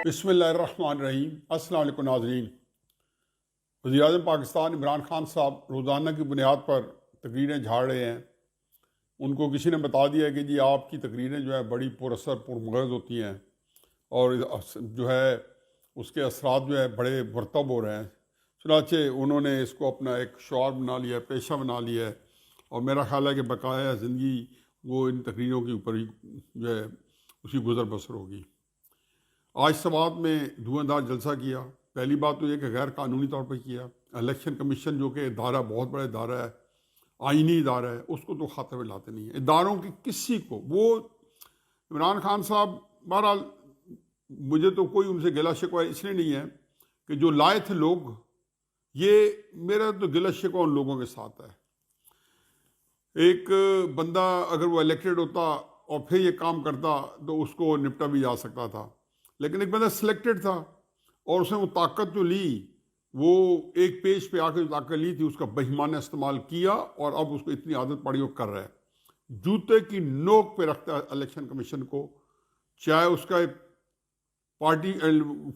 بسم اللہ الرحمن الرحیم۔ السلام علیکم ناظرین۔ وزیر اعظم پاکستان عمران خان صاحب روزانہ کی بنیاد پر تقریریں جھاڑ رہے ہیں۔ ان کو کسی نے بتا دیا کہ جی آپ کی تقریریں جو ہے بڑی پر اثر پر مغز ہوتی ہیں اور جو ہے اس کے اثرات جو ہے بڑے مرتب ہو رہے ہیں۔ چنانچہ انہوں نے اس کو اپنا ایک شعار بنا لیا ہے، پیشہ بنا لیا ہے، اور میرا خیال ہے کہ بقایا زندگی وہ ان تقریروں کے اوپر ہی جو ہے اسی گزر بسر ہوگی۔ آج سوات میں دھواں دھار جلسہ کیا۔ پہلی بات تو یہ کہ غیر قانونی طور پہ کیا۔ الیکشن کمیشن جو کہ ادارہ بہت بڑا ادارہ ہے، آئینی ادارہ ہے، اس کو تو خاطر میں لاتے نہیں ہیں۔ اداروں کی کسی کو وہ عمران خان صاحب، بہرحال مجھے تو کوئی ان سے گلا شکوہ اس لیے نہیں ہے کہ جو لائے تھے لوگ، یہ میرا تو گلا شکوہ ان لوگوں کے ساتھ ہے۔ ایک بندہ اگر وہ الیکٹڈ ہوتا اور پھر یہ کام کرتا تو اس کو نپٹا بھی جا سکتا تھا، لیکن ایک بندہ سلیکٹڈ تھا اور اس نے وہ طاقت جو لی، وہ ایک پیج پہ آ کے جو طاقت لی تھی اس کا بہیمانہ استعمال کیا، اور اب اس کو اتنی عادت پڑی وہ کر رہا ہے۔ جوتے کی نوک پہ رکھتا ہے الیکشن کمیشن کو، چاہے اس کا پارٹی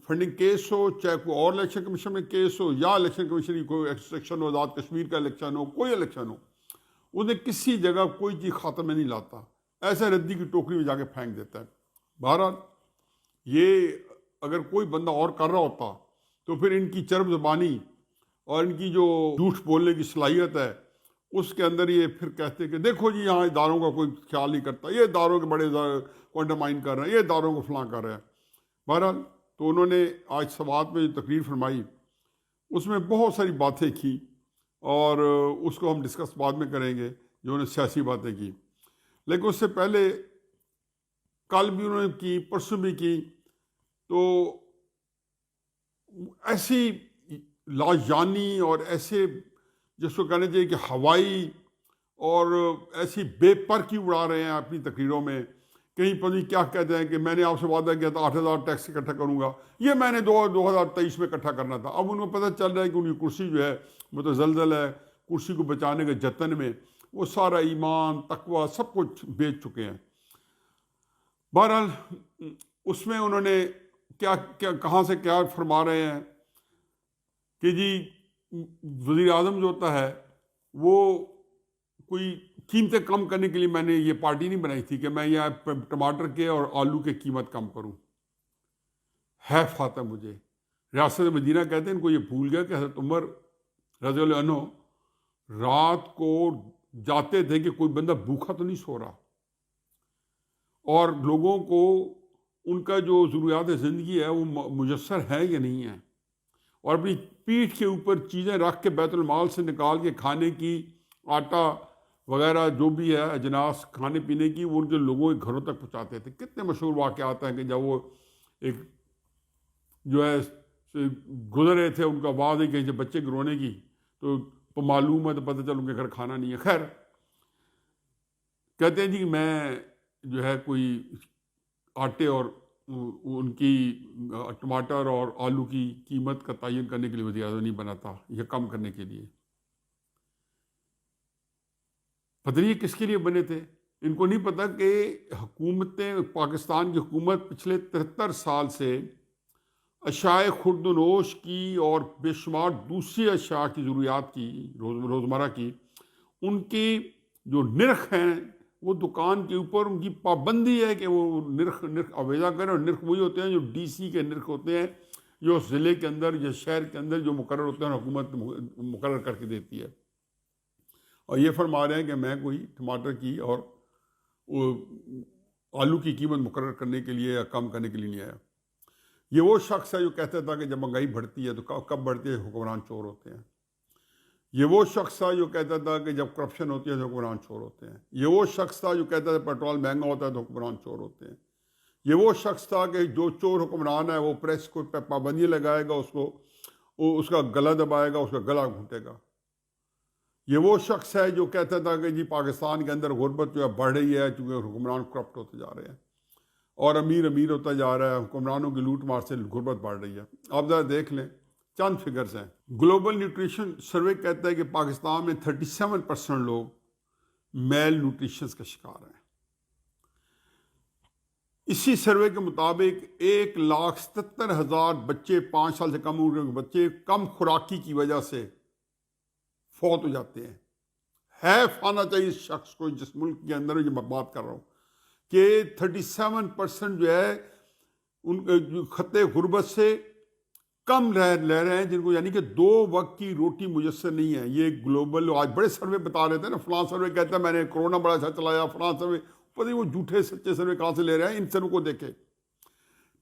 فنڈنگ کیس ہو، چاہے کوئی اور الیکشن کمیشن میں کیس ہو، یا الیکشن کمیشن کی کوئی سیکشن ہو، آزاد کشمیر کا الیکشن ہو، کوئی الیکشن ہو، انہیں کسی جگہ کوئی چیز خاتمے میں نہیں لاتا، ایسے ردی کی ٹوکری میں جا کے پھینک دیتا ہے۔ بہرحال یہ اگر کوئی بندہ اور کر رہا ہوتا تو پھر ان کی چرب زبانی اور ان کی جو جھوٹ بولنے کی صلاحیت ہے اس کے اندر یہ پھر کہتے کہ دیکھو جی یہاں اداروں کا کوئی خیال نہیں کرتا، یہ اداروں کے بڑے کو انڈرمائن کر رہے ہیں، یہ اداروں کو فلاں کر رہے ہیں۔ بہرحال تو انہوں نے آج سوات میں جو تقریر فرمائی اس میں بہت ساری باتیں کی، اور اس کو ہم ڈسکس بعد میں کریں گے جو انہوں نے سیاسی باتیں کی، لیکن اس سے پہلے کل بھی انہوں نے کی، پرسوں بھی کی، تو ایسی لاجانی اور ایسے جس کو کہنا چاہیے کہ ہوائی اور ایسی بے پر کی اڑا رہے ہیں اپنی تقریروں میں، کہیں پتہ نہیں کیا کہتے ہیں کہ میں نے آپ سے وعدہ کیا تھا 8,000 ٹیکس اکٹھا کروں گا، یہ میں نے 2023 میں اکٹھا کرنا تھا۔ اب ان کو پتہ چل رہا ہے کہ ان کی کرسی جو ہے متزلزل ہے، کرسی کو بچانے کے جتن میں وہ سارا ایمان تقوی سب کچھ بیچ چکے ہیں۔ بہرحال اس میں انہوں نے کیا کہاں سے کیا فرما رہے ہیں کہ جی وزیر اعظم جو ہوتا ہے وہ کوئی قیمتیں کم کرنے کے لیے میں نے یہ پارٹی نہیں بنائی تھی کہ میں یہاں ٹماٹر کے اور آلو کے قیمت کم کروں۔ حیف آتا مجھے، ریاست مدینہ کہتے ہیں ان کو یہ بھول گیا کہ حضرت عمر رضی اللہ عنہ رات کو جاتے تھے کہ کوئی بندہ بھوکا تو نہیں سو رہا، اور لوگوں کو ان کا جو ضروریات زندگی ہے وہ میسر ہے یا نہیں ہے، اور اپنی پیٹھ کے اوپر چیزیں رکھ کے بیت المال سے نکال کے کھانے کی، آٹا وغیرہ جو بھی ہے اجناس کھانے پینے کی، وہ ان کے لوگوں کے گھروں تک پہنچاتے تھے۔ کتنے مشہور واقعات ہیں کہ جب وہ ایک جو ہے گزر رہے تھے، ان کا آواز ہے کہ جب بچے کے رونے کی تو معلوم ہے تو پتہ چل ان کے گھر کھانا نہیں ہے۔ خیر کہتے ہیں جی میں جو ہے کوئی آٹے اور ان کی ٹماٹر اور آلو کی قیمت کا تعین کرنے کے لیے وزیر اعظم نہیں بنا تھا، یہ کم کرنے کے لیے۔ پتہ نہیں کس کے لیے بنے تھے، ان کو نہیں پتہ کہ حکومتیں، پاکستان کی حکومت پچھلے 73 سال سے اشیاء خورد و نوش کی اور بے شمار دوسری اشیاء کی ضروریات کی روزمرہ کی، ان کی جو نرخ ہیں وہ دکان کے اوپر ان کی پابندی ہے کہ وہ نرخ آویزہ کریں، اور نرخ وہی ہوتے ہیں جو ڈی سی کے نرخ ہوتے ہیں، جو ضلع کے اندر یا شہر کے اندر جو مقرر ہوتے ہیں حکومت مقرر کر کے دیتی ہے۔ اور یہ فرما رہے ہیں کہ میں کوئی ٹماٹر کی اور آلو کی قیمت مقرر کرنے کے لیے یا کم کرنے کے لیے نہیں آیا۔ یہ وہ شخص ہے جو کہتا تھا کہ جب مہنگائی بڑھتی ہے تو کب بڑھتی ہے، حکمران چور ہوتے ہیں۔ یہ وہ شخص تھا جو کہتا تھا کہ جب کرپشن ہوتی ہے تو حکمران چور ہوتے ہیں۔ یہ وہ شخص تھا جو کہتا تھا پیٹرول مہنگا ہوتا ہے تو حکمران چور ہوتے ہیں۔ یہ وہ شخص تھا کہ جو چور حکمران ہے وہ پریس کو پابندی لگائے گا، اس کا گلا دبائے گا، اس کا گلا گھونٹے گا۔ یہ وہ شخص ہے جو کہتا تھا کہ جی پاکستان کے اندر غربت جو ہے بڑھ رہی ہے کیونکہ حکمران کرپٹ ہوتے جا رہے ہیں اور امیر ہوتا جا رہا ہے، حکمرانوں کی لوٹ مار سے غربت بڑھ رہی ہے۔ آپ ذرا دیکھ لیں چند فگرز ہیں۔ گلوبل نیوٹریشن سروے کہتا ہے کہ پاکستان میں 37% لوگ میل نیوٹریشن کا شکار ہیں۔ اسی سروے کے مطابق 1,77,000 بچے، 5 سال سے کم عمر کے بچے کم خوراکی کی وجہ سے فوت ہو جاتے ہیں۔ حیف آنا چاہیے اس شخص کو جس ملک کے اندر جو میں بات کر رہا ہوں کہ 37% جو ہے ان خطے غربت سے کم رہ رہے ہیں، جن کو یعنی کہ 2 وقت کی روٹی میسر نہیں ہے۔ یہ گلوبل آج بڑے سروے بتا رہے تھے نا، فلاں سروے کہتا ہے میں نے کرونا بڑا اچھا چلایا، فلاں سروے، پتہ نہیں وہ جھوٹے سچے سروے کہاں سے لے رہے ہیں، ان سروے کو دیکھیں۔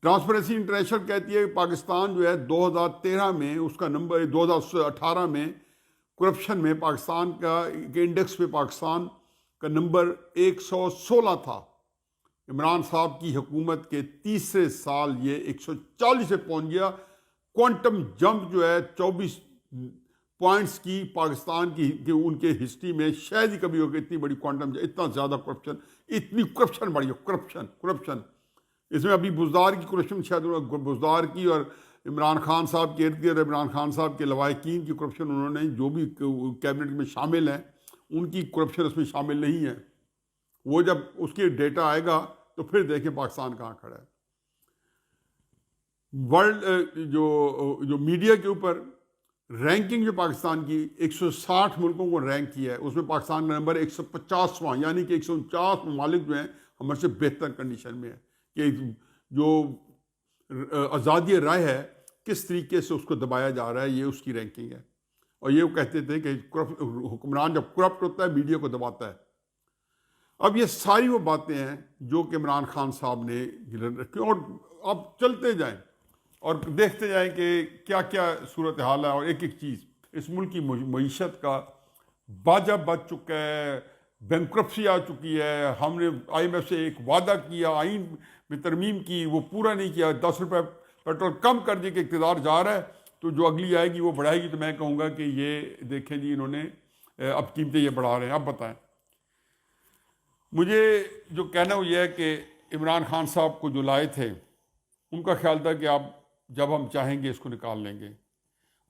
ٹرانسپیرنسی انٹرنیشنل کہتی ہے کہ پاکستان جو ہے 2013 میں اس کا نمبر 2018 میں کرپشن میں پاکستان کا انڈیکس پہ پاکستان کا نمبر 116 تھا۔ عمران صاحب کی حکومت کے تیسرے سال یہ 140 سے پہنچ گیا۔ کوانٹم جمپ جو ہے 24 پوائنٹس کی پاکستان کی کہ ان کے ہسٹری میں شاید ہی کبھی ہوگی اتنی بڑی کوانٹم جمپ، اتنا زیادہ کرپشن، اتنی کرپشن بڑھی ہے، کرپشن۔ اس میں ابھی بزدار کی کرپشن، شاید بزدار کی اور عمران خان صاحب کے ارد گرد عمران خان صاحب کے لواحقین کی کرپشن، انہوں نے جو بھی کیبنٹ میں شامل ہیں ان کی کرپشن اس میں شامل نہیں ہے۔ وہ جب اس کے ڈیٹا آئے گا تو پھر دیکھیں پاکستان کہاں کھڑا ہے۔ ورلڈ جو میڈیا کے اوپر رینکنگ جو پاکستان کی 160 ملکوں کو رینک کیا ہے، اس میں پاکستان کا نمبر 150واں، یعنی کہ 149 ممالک جو ہیں ہمارے سے بہتر کنڈیشن میں ہے کہ جو آزادی رائے ہے کس طریقے سے اس کو دبایا جا رہا ہے، یہ اس کی رینکنگ ہے۔ اور یہ وہ کہتے تھے کہ حکمران جب کرپٹ ہوتا ہے میڈیا کو دباتا ہے۔ اب یہ ساری وہ باتیں ہیں جو کہ عمران خان صاحب نے رکھی، اور اب چلتے جائیں اور دیکھتے جائیں کہ کیا کیا صورتحال ہے، اور ایک ایک چیز اس ملک کی معیشت کا باجا بچ چکا ہے، بینکرپسی آ چکی ہے۔ ہم نے آئی ایم ایف سے ایک وعدہ کیا، آئین میں ترمیم کی، وہ پورا نہیں کیا۔ 10 روپے پیٹرول کم کر دی کہ اقتدار جا رہا ہے تو جو اگلی آئے گی وہ بڑھائے گی، تو میں کہوں گا کہ یہ دیکھیں جی انہوں نے اب قیمتیں یہ بڑھا رہے ہیں۔ اب بتائیں، مجھے جو کہنا وہ یہ ہے کہ عمران خان صاحب کو جو لائے تھے ان کا خیال تھا کہ آپ جب ہم چاہیں گے اس کو نکال لیں گے،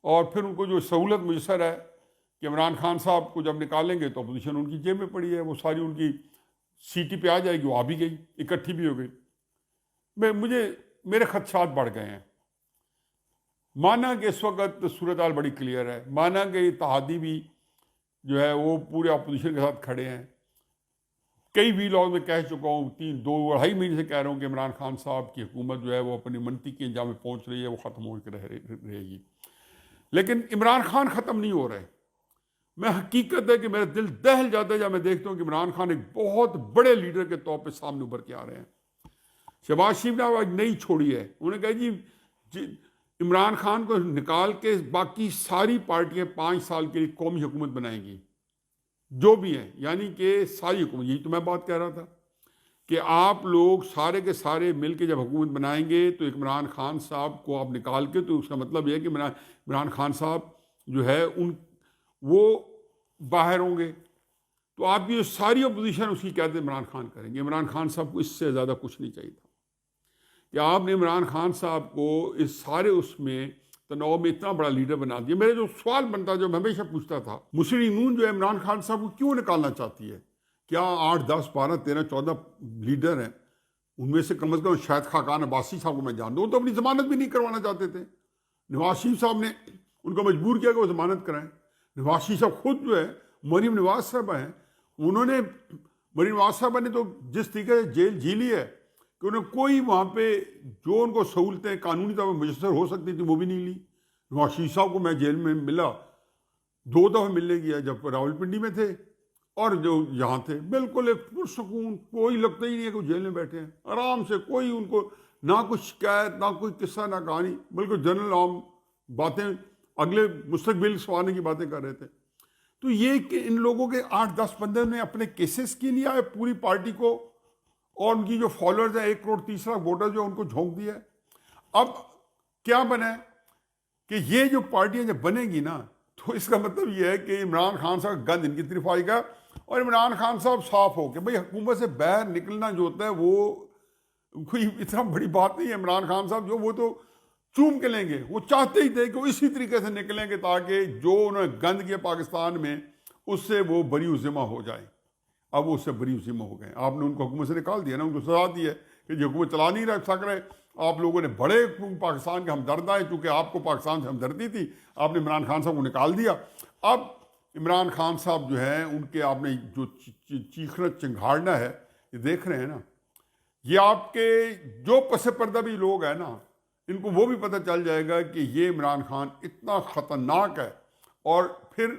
اور پھر ان کو جو سہولت میسر ہے کہ عمران خان صاحب کو جب نکالیں گے تو اپوزیشن ان کی جیب میں پڑی ہے، وہ ساری ان کی سیٹی پہ آ جائے گی، وہ آ بھی گئی، اکٹھی بھی ہو گئی۔ میرے خدشات بڑھ گئے ہیں۔ مانا کہ اس وقت صورتحال بڑی کلیئر ہے، مانا کہ اتحادی بھی جو ہے وہ پورے اپوزیشن کے ساتھ کھڑے ہیں۔ کئی ویلاگ میں کہہ چکا ہوں، 2-2.5 مہینے سے کہہ رہا ہوں کہ عمران خان صاحب کی حکومت جو ہے وہ اپنی منطق کے انجام میں پہنچ رہی ہے، وہ ختم ہو کے رہے گی۔ لیکن عمران خان ختم نہیں ہو رہے۔ میں حقیقت ہے کہ میرا دل دہل جاتا ہے جب میں دیکھتا ہوں کہ عمران خان ایک بہت بڑے لیڈر کے طور پہ سامنے ابھر کے آ رہے ہیں۔ شہباز شریف نے آج نہیں چھوڑی ہے، انہوں نے کہا جی عمران خان کو نکال کے باقی ساری پارٹیاں 5 سال کے لیے قومی حکومت بنائیں گی، جو بھی ہیں، یعنی کہ ساری حکومت۔ یہی تو میں بات کہہ رہا تھا کہ آپ لوگ سارے کے سارے مل کے جب حکومت بنائیں گے تو عمران خان صاحب کو آپ نکال کے، تو اس کا مطلب یہ ہے کہ عمران خان صاحب جو ہے وہ باہر ہوں گے، تو آپ کی جو ساری اپوزیشن اس کی قیادت عمران خان کریں گے۔ عمران خان صاحب کو اس سے زیادہ کچھ نہیں چاہیے تھا کہ آپ نے عمران خان صاحب کو اس سارے اس میں تناؤ میں اتنا بڑا لیڈر بنا دیا۔ میرے جو سوال بنتا جو میں ہمیشہ پوچھتا تھا، مسلم نون جو ہے عمران خان صاحب کو کیوں نکالنا چاہتی ہے؟ کیا 8 10 12 13 14 لیڈر ہیں، ان میں سے کم از کم شاید خاقان عباسی صاحب کو میں جانتا ہوں، تو اپنی ضمانت بھی نہیں کروانا چاہتے تھے۔ نواز شریف صاحب نے ان کو مجبور کیا کہ وہ ضمانت کرائیں۔ نواز شریف صاحب خود جو ہے، مریم نواز صاحبہ ہیں، مریم نواز صاحبہ نے تو جس طریقے سے جیل جھیلی ہے کہ انہیں کوئی وہاں پہ جو ان کو سہولتیں قانونی طور پر میسر ہو سکتی تھی وہ بھی نہیں لی۔ نواز شریف صاحب کو میں جیل میں ملا، 2 دفعہ ملنے گیا، جب راولپنڈی میں تھے اور جو یہاں تھے، بالکل ایک پرسکون، کوئی لگتا ہی نہیں ہے کہ وہ جیل میں بیٹھے ہیں، آرام سے، کوئی ان کو نہ کوئی شکایت، نہ کوئی قصہ، نہ کہانی، بالکل جنرل عام باتیں، اگلے مستقبل سنوانے کی باتیں کر رہے تھے۔ تو یہ کہ ان لوگوں کے 8 10 بندے نے اپنے کیسز کے لیے آئے پوری پارٹی کو، اور ان کی جو فالوورز ہیں 1 کروڑ 30 لاکھ ووٹر جو ان کو جھونک دیا ہے۔ اب کیا بنا ہے کہ یہ جو پارٹیاں جب بنے گی نا، تو اس کا مطلب یہ ہے کہ عمران خان صاحب گند ان کی طرف آئے گا، اور عمران خان صاحب صاف ہو کہ بھئی حکومت سے باہر نکلنا جو ہوتا ہے وہ کوئی اتنا بڑی بات نہیں ہے۔ عمران خان صاحب جو وہ تو چوم کے لیں گے. وہ چاہتے ہی تھے کہ وہ اسی طریقے سے نکلیں گے تاکہ جو انہوں نے گند کیا پاکستان میں اس سے وہ بری و ذمہ ہو جائیں. اب وہ اس سے بری و ذمہ ہو گئے. آپ نے ان کو حکومت سے نکال دیا نا, ان کو سزا دی ہے کہ جو حکومت چلا نہیں سک رہے. آپ لوگوں نے بڑے پاکستان کے ہمدرد آئے, چونکہ آپ کو پاکستان سے ہمدردی تھی, آپ نے عمران خان صاحب کو نکال دیا. اب عمران خان صاحب جو ہیں ان کے آپ نے جو چیخنا چنگھاڑنا ہے یہ دیکھ رہے ہیں نا, یہ آپ کے جو پس پردہ بھی لوگ ہیں نا ان کو وہ بھی پتہ چل جائے گا کہ یہ عمران خان اتنا خطرناک ہے. اور پھر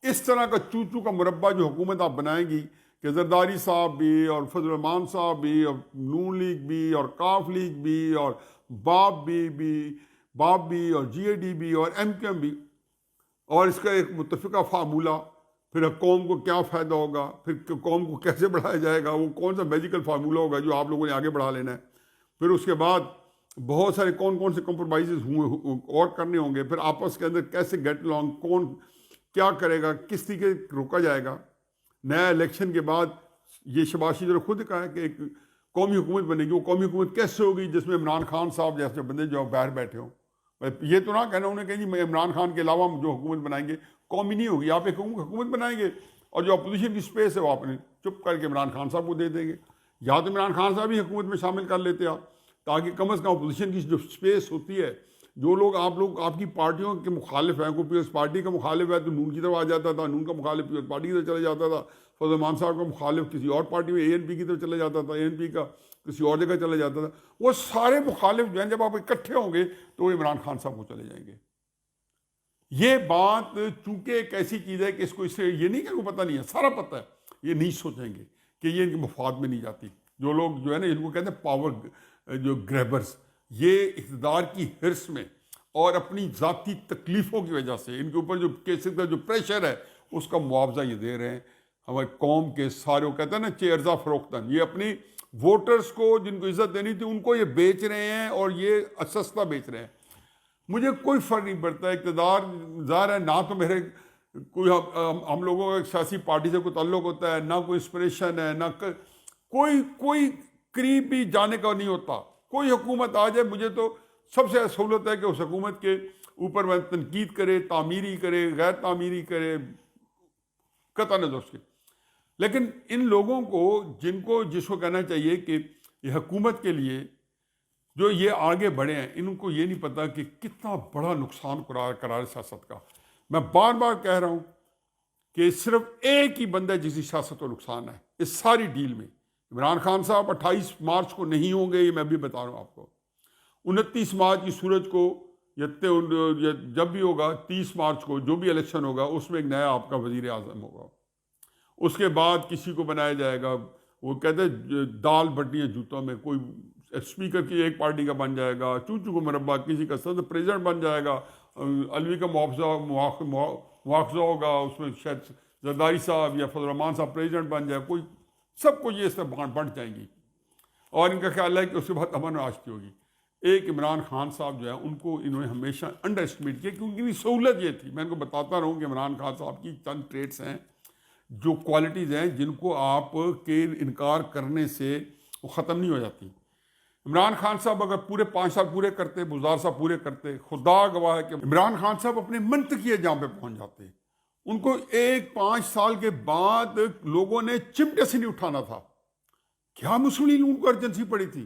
اس طرح کا چوچو کا مربع جو حکومت آپ بنائیں گی کہ زرداری صاحب بھی اور فضل الرحمان صاحب بھی اور نون لیگ بھی اور کاف لیگ بھی اور باپ بھی اور جی اے ڈی بھی اور ایم کیو ایم بھی, اور اس کا ایک متفقہ فارمولہ, پھر قوم کو کیا فائدہ ہوگا, پھر قوم کو کیسے بڑھایا جائے گا, وہ کون سا میجیکل فارمولہ ہوگا جو آپ لوگوں نے آگے بڑھا لینا ہے. پھر اس کے بعد بہت سارے کون سے کمپرومائزز ہوئے اور کرنے ہوں گے. پھر آپس کے اندر کیسے گیٹ along, کون کیا کرے گا, کس طریقے روکا جائے گا. نیا الیکشن کے بعد یہ شہباز شریف نے خود کہا ہے کہ ایک قومی حکومت بنے گی. وہ قومی حکومت کیسے ہوگی جس میں عمران خان صاحب جیسے بندے جو باہر بیٹھے ہوں. یہ تو نہ کہنا انہیں کہ جی میں عمران خان کے علاوہ ہم جو حکومت بنائیں گے قومی نہیں ہوگی. آپ ایک حکومت بنائیں گے اور جو اپوزیشن کی اسپیس ہے وہ آپ نے چپ کر کے عمران خان صاحب کو دے دیں گے. یا تو عمران خان صاحب ہی حکومت میں شامل کر لیتے آپ, تاکہ کم از کم اپوزیشن کی جو اسپیس ہوتی ہے, جو لوگ آپ کی پارٹیوں کے مخالف ہیں, کوئی پیپلز پارٹی کا مخالف ہے تو نون کی طرف آ جاتا تھا, نون کا مخالف پیپلز پارٹی کی طرف چلا جاتا تھا, فضل الرحمان صاحب کا مخالف کسی اور پارٹی میں اے این پی کی طرف چلا جاتا تھا, اے این پی کا کسی اور جگہ چلا جاتا تھا. وہ سارے مخالف جو ہیں جب آپ اکٹھے ہوں گے تو وہ عمران خان صاحب کو چلے جائیں گے. یہ بات چونکہ ایک ایسی چیز ہے کہ اس کو اس سے یہ نہیں کہ پتہ نہیں ہے, سارا پتہ ہے. یہ نہیں سوچیں گے کہ یہ ان کے مفاد میں نہیں جاتی. جو لوگ جو ہے نا ان کو کہتے ہیں پاور جو گریبرز, یہ اقتدار کی حرص میں اور اپنی ذاتی تکلیفوں کی وجہ سے ان کے اوپر جو کیسز کا جو پریشر ہے اس کا معاوضہ یہ دے رہے ہیں. ہمارے قوم کے سارے وہ کہتے ہیں نا چیرزا فروختن, یہ اپنی ووٹرز کو جن کو عزت دینی تھی ان کو یہ بیچ رہے ہیں اور یہ سستا بیچ رہے ہیں. مجھے کوئی فرق نہیں پڑتا, اقتدار ظاہر ہے نہ تو میرے کوئی ہم لوگوں کا سیاسی پارٹی سے کوئی تعلق ہوتا ہے, نہ کوئی انسپریشن ہے, نہ کوئی قریب بھی جانے کا نہیں ہوتا. کوئی حکومت آ جائے مجھے تو سب سے سہولت ہے کہ اس حکومت کے اوپر میں تنقید کرے, تعمیری کرے, غیر تعمیری کرے, قطع نظر اس کے. لیکن ان لوگوں کو جس کو کہنا چاہیے کہ یہ حکومت کے لیے جو یہ آگے بڑھے ہیں, ان کو یہ نہیں پتا کہ کتنا بڑا نقصان قرار سیاست کا. میں بار بار کہہ رہا ہوں کہ صرف ایک ہی بندہ جسی سیاست کو نقصان ہے اس ساری ڈیل میں. عمران خان صاحب 28 مارچ کو نہیں ہوں گے, یہ میں بھی بتا رہا ہوں آپ کو. 29 مارچ کی سورج کو جب بھی ہوگا, 30 مارچ کو جو بھی الیکشن ہوگا اس میں ایک نیا آپ کا وزیر اعظم ہوگا. اس کے بعد کسی کو بنایا جائے گا, وہ کہتے ہیں دال بٹی ہیں جوتوں میں, کوئی اسپیکر کی ایک پارٹی کا بن جائے گا, چوچو کو مربع کسی کا صدر پریزیڈنٹ بن جائے گا, علوی کا مواخذہ ہوگا, اس میں شاید زرداری صاحب یا فضل الرحمان صاحب پریزیڈنٹ بن جائے, کوئی سب کو یہ اس طرح بانٹ جائیں گی. اور ان کا خیال ہے کہ اس کے بعد امن و آشتی ہوگی. ایک عمران خان صاحب جو ہے ان کو انہوں نے ہمیشہ انڈر اسٹیمیٹ کیا, کیونکہ ان کی سہولت یہ تھی. میں ان کو بتاتا رہوں کہ عمران خان صاحب کی چند ٹریٹس ہیں, جو کوالٹیز ہیں جن کو آپ کے انکار کرنے سے وہ ختم نہیں ہو جاتی. عمران خان صاحب اگر پورے 5 سال پورے کرتے, بزدار صاحب پورے کرتے, خدا گواہ ہے کہ عمران خان صاحب اپنے منطقی جام پہ پہنچ جاتے. ان کو 5 سال کے بعد لوگوں نے چمٹے سے نہیں اٹھانا تھا. کیا مسلم لیگ ان کو ارجنسی پڑی تھی.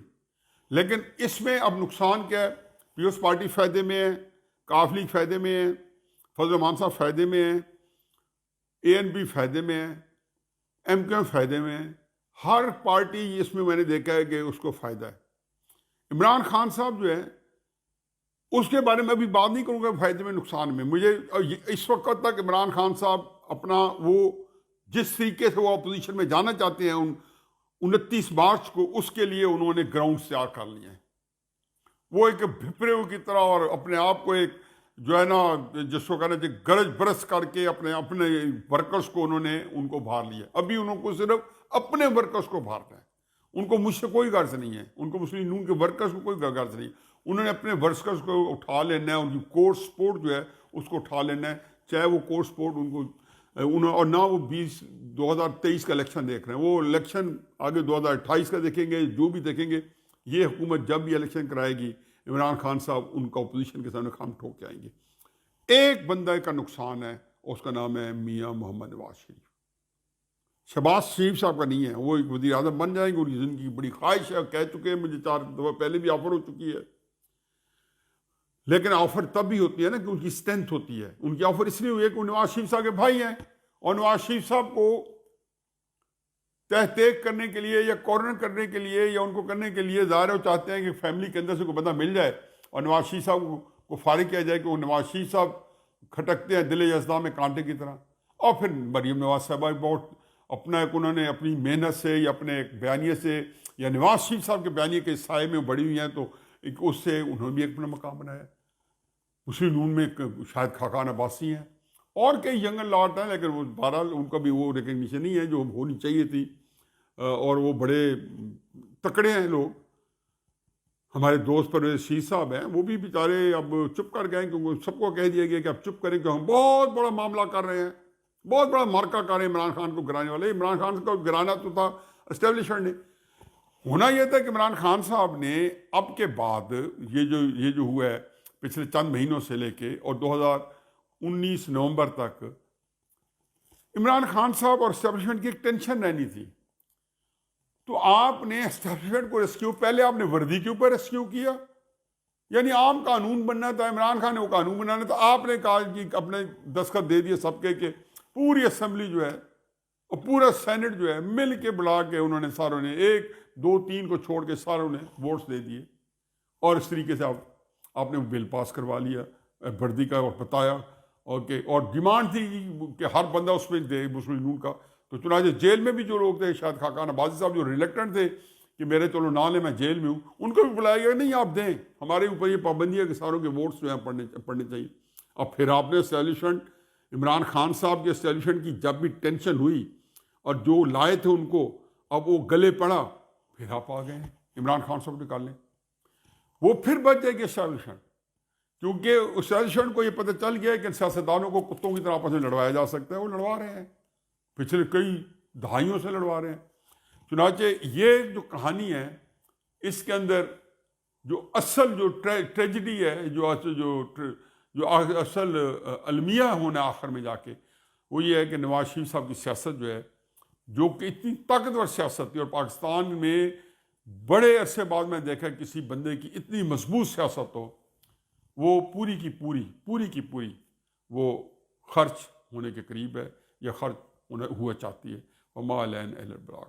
لیکن اس میں اب نقصان کیا ہے, پیپلز پارٹی فائدے میں ہے, کاف لیگ فائدے میں ہے, فضل الرحمان صاحب فائدے میں ہے, اے این پی فائدے میں ہے, ایم کیو ایم فائدے میں ہے. ہر پارٹی اس میں نے دیکھا ہے کہ اس کو فائدہ ہے. عمران خان صاحب جو ہے اس کے بارے میں ابھی بات نہیں کروں گا فائدے میں نقصان میں. مجھے اس وقت تک عمران خان صاحب اپنا وہ جس طریقے سے وہ اپوزیشن میں جانا چاہتے ہیں 29 مارچ کو, اس کے لیے انہوں نے گراؤنڈ تیار کر لیے ہیں. وہ ایک بھپرے کی طرح اور اپنے آپ کو ایک جو ہے نا جس کو کہنا چاہیے گرج برس کر کے اپنے ورکرز کو انہوں نے ان کو بھار لیا. ابھی انہوں کو صرف اپنے ورکرز کو بھارنا ہے. ان کو مجھ سے کوئی غرض نہیں ہے, ان کو مسلم نون کے ورکرز کو کوئی غرض نہیں. انہوں نے اپنے ورکرز کو اٹھا لینا ہے, ان کی کور سپورٹ جو ہے اس کو اٹھا لینا ہے, چاہے وہ کور سپورٹ ان کو اور نہ وہ 2023 کا الیکشن دیکھ رہے ہیں. وہ الیکشن آگے 2028 کا دیکھیں گے, جو بھی دیکھیں گے. یہ حکومت جب بھی الیکشن کرائے گی عمران خان صاحب ان کا اپوزیشن کے سامنے خام ٹھوک کے آئیں گے۔ ایک بندہ کا نقصان ہے، اس کا نام ہے میاں محمد نواز شریف۔ شہباز شریف صاحب کا نہیں ہے، وہ ایک وزیر اعظم بن جائیں گے، ان کی زندگی کی بڑی خواہش ہے، کہہ چکے ہیں مجھے 4 دفعہ پہلے بھی آفر ہو چکی ہے، لیکن آفر تب بھی ہوتی ہے نا کہ ان کی اسٹرینتھ ہوتی ہے۔ ان کی آفر اس لیے ہوئی ہے کہ وہ نواز شریف صاحب کے بھائی ہیں، اور نواز شریف صاحب کو تحقیق کرنے کے لیے یا کارنر کرنے کے لیے یا ان کو کرنے کے لیے ظاہر ہے وہ چاہتے ہیں کہ فیملی کے اندر سے کوئی بندہ مل جائے اور نواز شریف صاحب کو فارغ کیا جائے کہ وہ نواز شریف صاحب کھٹکتے ہیں دل اجزا میں کانٹے کی طرح۔ اور پھر مریم نواز صاحبہ بہت اپنا ایک انہوں نے اپنی محنت سے یا اپنے ایک بیانیے سے یا نواز شریف صاحب کے بیانیے کے سائے میں بڑی ہوئی ہیں، تو ایک اس سے انہوں نے بھی ایک اپنا مقام بنایا۔ مسلم نون میں شاید خاقان عباسی ہیں اور کئی جنگل لاٹ ہیں، لیکن وہ بہرحال ان کا بھی وہ ریکگنیشن نہیں ہے جو ہونی چاہیے تھی، اور وہ بڑے تکڑے ہیں لوگ۔ ہمارے دوست پرویز شیخ صاحب ہیں، وہ بھی بیچارے اب چپ کر گئے کیونکہ سب کو کہہ دیا گیا کہ اب چپ کریں کہ ہم بہت بڑا معاملہ کر رہے ہیں، بہت بڑا مارکا کر رہے ہیں عمران خان کو گرانے والے۔ عمران خان کو گرانا تو تھا اسٹیبلشمنٹ نے، ہونا یہ تھا کہ عمران خان صاحب نے اب کے بعد یہ جو ہوا ہے پچھلے چند مہینوں سے لے کے اور 2019 نومبر تک، عمران خان صاحب اور اسٹیبلشمنٹ کی ایک ٹینشن رہنی تھی۔ تو آپ نے اسٹیبلشمنٹ کو ریسکیو، پہلے آپ نے وردی کے اوپر ریسکیو کیا، یعنی عام قانون بننا تھا، عمران خان نے وہ قانون بنانا تھا، آپ نے کہا کہ اپنے دستخط دے دیے سب کے کہ پوری اسمبلی جو ہے اور پورا سینٹ جو ہے مل کے بلا کے انہوں نے ساروں نے 1 2 3 کو چھوڑ کے ساروں نے ووٹس دے دیے، اور اس طریقے سے آپ نے بل پاس کروا لیا وردی کا اور بتایا، اور ڈیمانڈ تھی کہ ہر بندہ اس میں دے مسلم نون کا۔ تو چنانچہ جیل میں بھی جو لوگ تھے، شاید خاقان عباسی صاحب جو ریلیکٹنٹ تھے کہ میرے چلو نہ لیں میں جیل میں ہوں، ان کو بھی بلایا گیا نہیں آپ دیں، ہمارے اوپر یہ پابندی ہے کہ ساروں کے ووٹس جو ہیں پڑھنے چاہیے۔ اب پھر آپ نے اسٹیبلشمنٹ، عمران خان صاحب کے اسٹیبلشمنٹ کی جب بھی ٹینشن ہوئی اور جو لائے تھے ان کو اب وہ گلے پڑا، پھر آپ آ گئے عمران خان صاحب نکال لیں، وہ پھر بچ جائے گی اسٹیبلشمنٹ، کیونکہ اسٹیبلشمنٹ کو یہ پتہ چل گیا کہ سیاستدانوں کو کتوں کی طرح آپس میں لڑوایا جا سکتا ہے، وہ لڑوا رہے ہیں، پچھلے کئی دہائیوں سے لڑوا رہے ہیں۔ چنانچہ یہ جو کہانی ہے، اس کے اندر جو اصل جو ٹریجڈی ہے، جو اصل المیہ ہونا آخر میں جا کے، وہ یہ ہے کہ نواز شریف صاحب کی سیاست جو ہے، جو کہ اتنی طاقتور سیاست تھی، اور پاکستان میں بڑے عرصے بعد میں دیکھا کسی بندے کی اتنی مضبوط سیاست ہو، وہ پوری کی پوری وہ خرچ ہونے کے قریب ہے، یا خرچ ہوا چاہتی ہے۔ وما علینا الا البلاغ۔